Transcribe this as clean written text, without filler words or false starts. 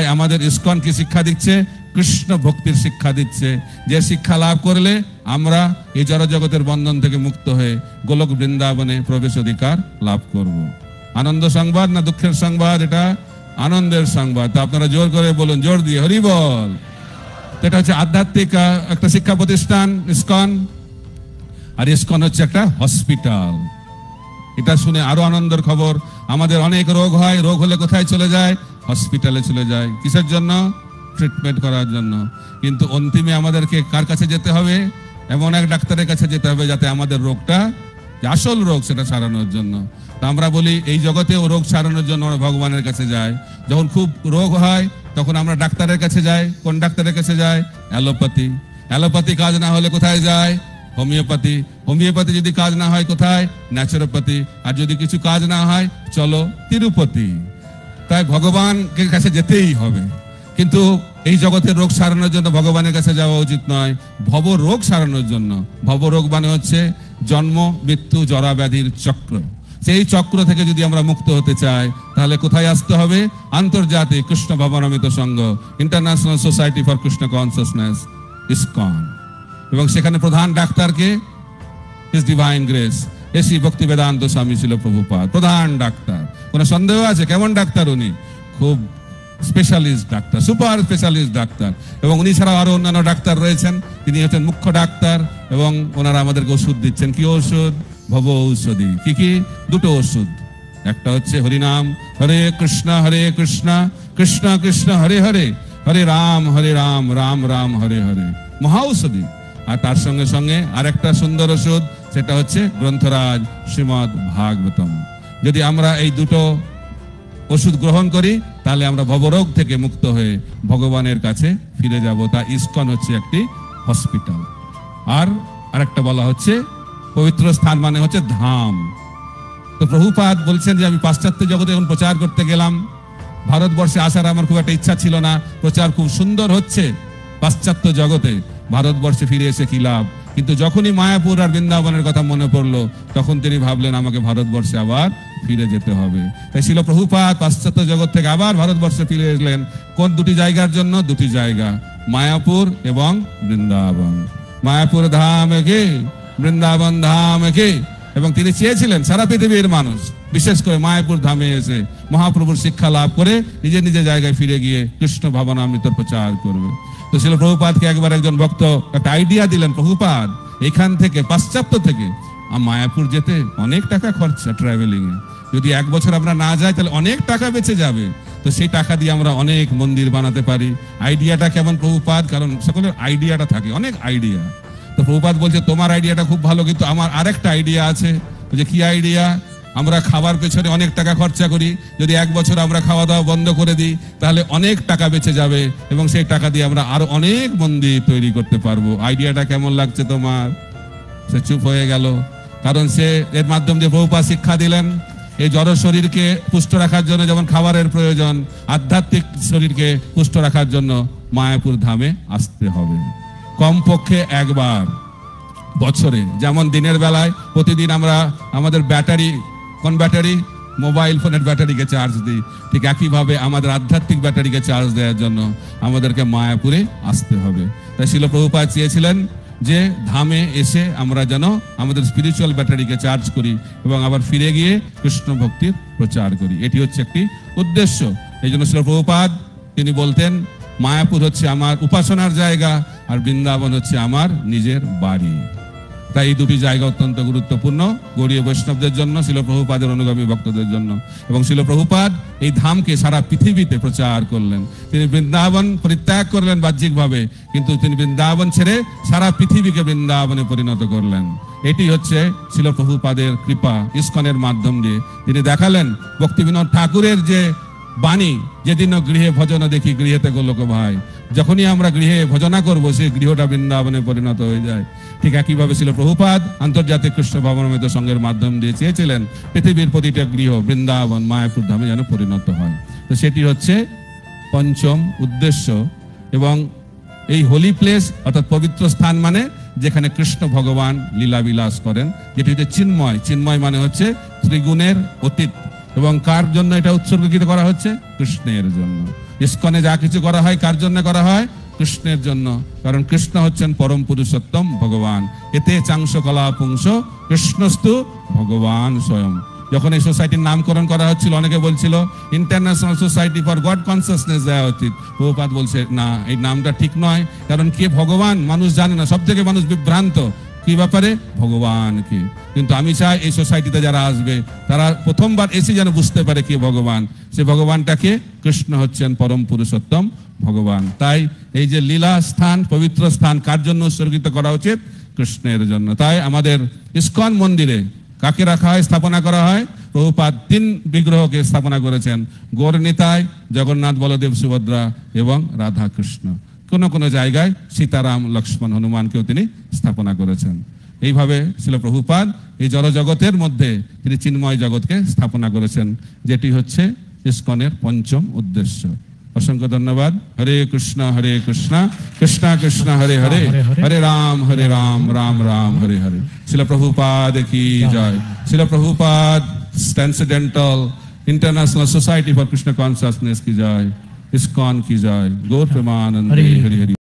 তাই আমাদের ইসকন কি শিক্ষা দিচ্ছে? কৃষ্ণ ভক্তির শিক্ষা দিচ্ছে, যে শিক্ষা লাভ করলে আমরা এই জড়জগতের বন্ধন থেকে মুক্ত হয়ে গোলক বৃন্দাবনে প্রবেশ অধিকার লাভ করব। আনন্দ সংবাদ না দুঃখের সংবাদ? এটা আনন্দের সংবাদ। তো আপনারা জোর করে বলুন, জোর দিয়ে হরি বল। এটা হচ্ছে আধ্যাত্মিক একটা শিক্ষা প্রতিষ্ঠান ইসকন, আর ইসকন হচ্ছে একটা হসপিটাল। এটা শুনে আরো আনন্দের খবর, আমাদের অনেক রোগ হয়, রোগ হলে কোথায় চলে যায়? হসপিটালে চলে যায়। কিসের জন্য? ট্রিটমেন্ট করার জন্য। কিন্তু অন্তিমে আমাদেরকে কার কাছে যেতে হবে? এমন এক ডাক্তারের কাছে যেতে হবে যাতে আমাদের রোগটা, যে আসল রোগ, সেটা সারানোর জন্য। তা আমরা বলি এই জগতেও রোগ সারানোর জন্য আমরা ভগবানের কাছে যাই। যখন খুব রোগ হয় তখন আমরা ডাক্তারের কাছে যাই। কোন ডাক্তারের কাছে যাই? অ্যালোপ্যাথি। অ্যালোপ্যাথি কাজ না হলে কোথায় যায়? হোমিওপ্যাথি। হোমিওপ্যাথি যদি কাজ না হয় কোথায়? ন্যাচুরোপ্যাথি। আর যদি কিছু কাজ না হয়, চলো তিরুপতি। তাই ভগবানের কাছে যেতেই হবে। কিন্তু এই জগতের রোগ সারানোর জন্য ভগবানের কাছে যাওয়া উচিত নয়, ভব রোগ সারানোর জন্য। ভব রোগ মানে হচ্ছে জন্ম মৃত্যু জরা ব্যাধির চক্র। সেই চক্র থেকে যদি আমরা মুক্ত হতে চাই তাহলে কোথায় আসতে হবে? আন্তর্জাতিক কৃষ্ণ ভাবনামৃত সংঘ, international society for Krishna consciousness, ISKCON. এবং সেখানে প্রধান ডাক্তারকে হিজ ডিভাইন গ্রেস এসি ভক্তি বেদান্ত স্বামী ছিল প্রভুপাদ, প্রধান ডাক্তার। কোনো সন্দেহ আছে? কেমন ডাক্তার উনি? খুব specialist doctor, super specialist doctor. এবং উনি ছাড়াও আরো অন্যান্য ডাক্তার রয়েছেন, তিনি হচ্ছেন মুখ্য ডাক্তার। এবং ওনারা আমাদেরকে ওষুধ দিচ্ছেন। কি ওষুধ? ভব ঔষধি। কি কি? দুটো ওষুধ। একটা হচ্ছে হরিনাম, হরে কৃষ্ণ কৃষ্ণ কৃষ্ণ হরে হরে, হরে রাম রাম রাম হরে হরে, মহা ঔষধি। আর তার সঙ্গে সঙ্গে আরেকটা সুন্দর ওষুধ, সেটা হচ্ছে গ্রন্থরাজ শ্রীমদ ভাগবতম। যদি আমরা এই দুটো ওষুধ গ্রহণ করি তাহলে আমরা ভবরোগ থেকে মুক্ত হয়ে ভগবানের কাছে ফিরে যাব। তা ইসকন হচ্ছে একটি হসপিটাল। আর আরেকটা বলা হচ্ছে পবিত্র স্থান, মানে হচ্ছে ধাম। তো প্রভুপাদ বলছেন যে আমি পাশ্চাত্য জগতে যখন প্রচার করতে গেলাম, ভারতবর্ষে আসার আমার খুব একটা ইচ্ছা ছিল না। প্রচার খুব সুন্দর হচ্ছে পাশ্চাত্য জগতে, ভারতবর্ষে ফিরে এসে কি লাভ? কিন্তু যখনই মায়াপুর আর বৃন্দাবনের কথা মনে পড়লো তখন তিনি ভাবলেন আমাকে ভারতবর্ষে আবার ফিরে যেতে হবে। তাই ছিল প্রভুপাদ পাশ্চাত্য জগৎ থেকে আবার ভারতবর্ষে ফিরে এলেন। কোন দুটি জায়গার জন্য? দুটি জায়গা, মায়াপুর এবং বৃন্দাবন। মায়াপুর ধাম কে, বৃন্দাবন ধাম কে। এবং তিনি চেয়েছিলেন সারা পৃথিবীর মানুষ বিশেষ করে মায়াপুর ধামে এসে মহাপ্রভুর শিক্ষা লাভ করে নিজে নিজে জায়গায় ফিরে গিয়ে কৃষ্ণ ভাবনামৃত প্রচার করবে। তো ছিল প্রভুপাদকে একবার একজন ভক্ত একটা আইডিয়া দিলেন, প্রভুপাদ এখান থেকে পাশ্চাত্য থেকে মায়াপুর যেতে অনেক টাকা খরচা ট্রাভেলিং এ, যদি এক বছর আমরা না যাই তাহলে অনেক টাকা বেঁচে যাবে। তো সেই টাকা দিয়ে আমরা অনেক মন্দির বানাতে পারি। আইডিয়াটা কেমন প্রভুপাদ? কারণ সকলের আইডিয়াটা থাকে, অনেক আইডিয়া। তো প্রভুপাদ বলছে তোমার আইডিয়াটা খুব ভালো, কিন্তু আমার আরেকটা আইডিয়া আছে। যে কি আইডিয়া? আমরা খাবার পেছনে অনেক টাকা খরচা করি, যদি এক বছর আমরা খাওয়া দাওয়া বন্ধ করে দিই তাহলে অনেক টাকা বেঁচে যাবে এবং সেই টাকা দিয়ে আমরা আরো অনেক মন্দির তৈরি করতে পারবো। আইডিয়াটা কেমন লাগছে তোমার? সে চুপ হয়ে গেল, কারণ সে এর মাধ্যমে যে প্রভুপাদ শিক্ষা দিলেন এই জড় শরীরকে পুষ্ট রাখার জন্য যেমন খাবারের প্রয়োজন, আধ্যাত্মিক শরীরকে পুষ্ট রাখার জন্য মায়াপুর ধামে আসতে হবে কমপক্ষে একবার বছরে। যেমন দিনের বেলায় প্রতিদিন আমরা আমাদের ব্যাটারি, কোন ব্যাটারি? মোবাইল ফোনের ব্যাটারিকে চার্জ দিই, ঠিক একইভাবে আমাদের আধ্যাত্মিক ব্যাটারিকে চার্জ দেওয়ার জন্য আমাদেরকে মায়াপুরে আসতে হবে। তাই শিল প্রভুপাদ চেয়েছিলেন যে ধামে এসে আমরা যেন আমাদের স্পিরিচুয়াল ব্যাটারিকে চার্জ করি এবং আবার ফিরে গিয়ে কৃষ্ণ ভক্তির প্রচার করি। এটি হচ্ছে একটি উদ্দেশ্য। এই জন্য শিল প্রভুপাদ তিনি বলতেন মায়াপুর হচ্ছে আমার উপাসনার জায়গা আর বৃন্দাবন হচ্ছে আমার নিজের বাড়ি। তাই এই দুটি জায়গা অত্যন্ত গুরুত্বপূর্ণ গৌড়ীয় বৈষ্ণবদের জন্য, শিল প্রভুপাদের অনুগামী ভক্তদের জন্য। এবং শিল প্রভুপাদ এই ধামকে সারা পৃথিবীতে প্রচার করলেন। তিনি বৃন্দাবন পরিত্যাগ করলেন বাহ্যিকভাবে, কিন্তু তিনি বৃন্দাবন ছেড়ে সারা পৃথিবীকে বৃন্দাবনে পরিণত করলেন। এটি হচ্ছে শিল প্রভুপাদের কৃপা। ইসকনের মাধ্যম দিয়ে তিনি দেখালেন ভক্তিবিনোদ ঠাকুরের যে বাণী, যেদিন গৃহে ভজনা দেখি গৃহেতে গোলক ভাই, যখনই আমরা গৃহে ভজনা করবো সেই গৃহটা বৃন্দাবনে পরিণত হয়ে যায়। ঠিক একইভাবে ছিল প্রভুপাদ আন্তর্জাতিক কৃষ্ণ ভাবনামৃত সংঘের মাধ্যম দিয়ে চেয়েছিলেন পৃথিবীর প্রতিটা গৃহ বৃন্দাবন মায়াপুর ধামে যেন পরিণত হয়। তো সেটি হচ্ছে পঞ্চম উদ্দেশ্য। এবং এই হোলি প্লেস অর্থাৎ পবিত্র স্থান মানে যেখানে কৃষ্ণ ভগবান লীলা বিলাস করেন, যেটি হচ্ছে চিন্ময়। চিন্ময় মানে হচ্ছে ত্রিগুণের অতীত। এবং কার জন্য এটা উৎসর্গীকৃত করা হচ্ছে? কৃষ্ণের জন্য। ইসকনে যা কিছু করা হয় কার জন্য করা হয়? কৃষ্ণের জন্য, কারণ কৃষ্ণ হচ্ছেন পরম পুরুষোত্তম ভগবান। এতে চাংশ কলা পুংস কৃষ্ণস্তু ভগবান স্বয়ং। যখন এই সোসাইটির নামকরণ করা হচ্ছিল, অনেকে বলছিল international society for god consciousness দেওয়া উচিত। প্রভুপাদ বলছে না, এই নামটা ঠিক নয়, কারণ কে ভগবান মানুষ জানে না, সব থেকে মানুষ বিভ্রান্ত কি ব্যাপারে, ভগবান কি। কিন্তু আমি চাই এই সোসাইটিতে যারা আসবে তারা প্রথমবার এসে যেন বুঝতে পারে কে ভগবান। সে ভগবানটাকে কৃষ্ণ হচ্ছেন পরম পুরুষোত্তম ভগবান। তাই এই যে লীলা স্থান, পবিত্র স্থান কার জন্য উৎসর্গিত করা উচিত? কৃষ্ণের জন্য। তাই আমাদের ইসকন মন্দিরে কাকে রাখা হয়, স্থাপনা করা হয়? প্রভুপাদ 3 বিগ্রহকে স্থাপনা করেছেন, গৌর নিতাই, জগন্নাথ, বলদেব, সুভদ্রা এবং রাধা কৃষ্ণ। কোন কোন জায়গায় সীতারাম, লক্ষ্মণ, হনুমানকেও তিনি স্থাপনা করেছেন। এইভাবে ছিল প্রভুপাদ এই জড়জগতের মধ্যে তিনি চিন্ময় জগৎকে স্থাপনা করেছেন, যেটি হচ্ছে ইসকনের পঞ্চম উদ্দেশ্য। অসংখ্য ধন্যবাদ। হরে কৃষ্ণ কৃষ্ণ কৃষ্ণ হরে হরে, হরে রাম রাম রাম হরে হরে। শিল প্রভুপাদ কি জয়। শিল Prabhupada transcendental international society for Krishna consciousness की जय। इस्कॉन की जय। गौर प्रेमानंद हरि हरि।